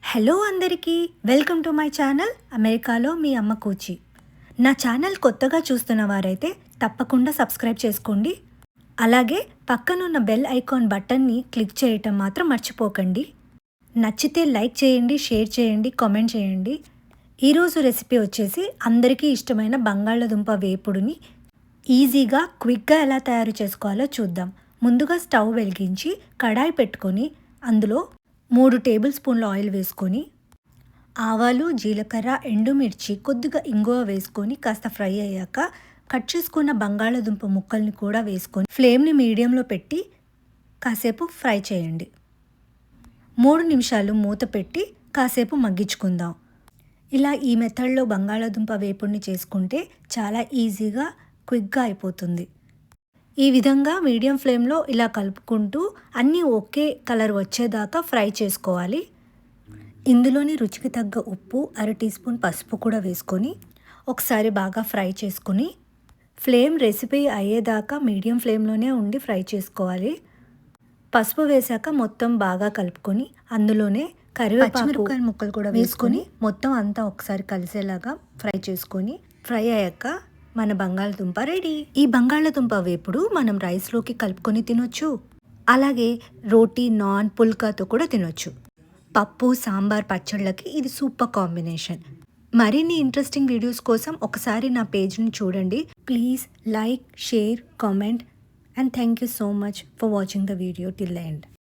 Hello అందరికీ welcome to my channel అమెరికాలో మీ అమ్మ కూచి. నా ఛానల్ కొత్తగా చూస్తున్న వారైతే తప్పకుండా సబ్స్క్రైబ్ చేసుకోండి. అలాగే పక్కనున్న బెల్ ఐకాన్ బటన్ని క్లిక్ చేయటం మాత్రం మర్చిపోకండి. నచ్చితే లైక్ చేయండి, షేర్ చేయండి, కామెంట్ చేయండి. ఈరోజు రెసిపీ వచ్చేసి అందరికీ ఇష్టమైన బంగాళదుంప వేపుడుని ఈజీగా క్విక్గా ఎలా తయారు చేసుకోవాలో చూద్దాం. ముందుగా స్టవ్ వెలిగించి కడాయి పెట్టుకొని అందులో 3 టేబుల్ స్పూన్ల ఆయిల్ వేసుకొని ఆవాలు, జీలకర్ర, ఎండుమిర్చి, కొద్దిగా ఇంగువ వేసుకొని కాస్త ఫ్రై అయ్యాక కట్ చేసుకున్న బంగాళదుంప ముక్కల్ని కూడా వేసుకొని ఫ్లేమ్ని మీడియంలో పెట్టి కాసేపు ఫ్రై చేయండి. 3 నిమిషాలు మూత పెట్టి కాసేపు మగ్గించుకుందాం. ఇలా ఈ మెథడ్లో బంగాళదుంప వేపుడిని చేసుకుంటే చాలా ఈజీగా క్విక్గా అయిపోతుంది. ఈ విధంగా మీడియం ఫ్లేమ్లో ఇలా కలుపుకుంటూ అన్నీ ఒకే కలర్ వచ్చేదాకా ఫ్రై చేసుకోవాలి. ఇందులోని రుచికి తగ్గ ఉప్పు, 1/2 టీ స్పూన్ పసుపు కూడా వేసుకొని ఒకసారి బాగా ఫ్రై చేసుకుని ఫ్లేమ్ రెసిపీ అయ్యేదాకా మీడియం ఫ్లేమ్లోనే ఉండి ఫ్రై చేసుకోవాలి. పసుపు వేసాక మొత్తం బాగా కలుపుకొని అందులోనే కరివేపాకు ముక్కలు కూడా వేసుకొని మొత్తం అంతా ఒకసారి కలిసేలాగా ఫ్రై చేసుకొని ఫ్రై అయ్యాక మన బంగాళదుంప రెడీ. ఈ బంగాళదుంప వేపుడు మనం రైస్లోకి కలుపుకొని తినొచ్చు. అలాగే రోటీ, నాన్, పుల్కాతో కూడా తినొచ్చు. పప్పు, సాంబార్, పచ్చళ్ళకి ఇది సూపర్ కాంబినేషన్. మరిన్ని ఇంట్రెస్టింగ్ వీడియోస్ కోసం ఒకసారి నా పేజ్ని చూడండి. Please like, share, comment and thank you so much for watching the video till the end.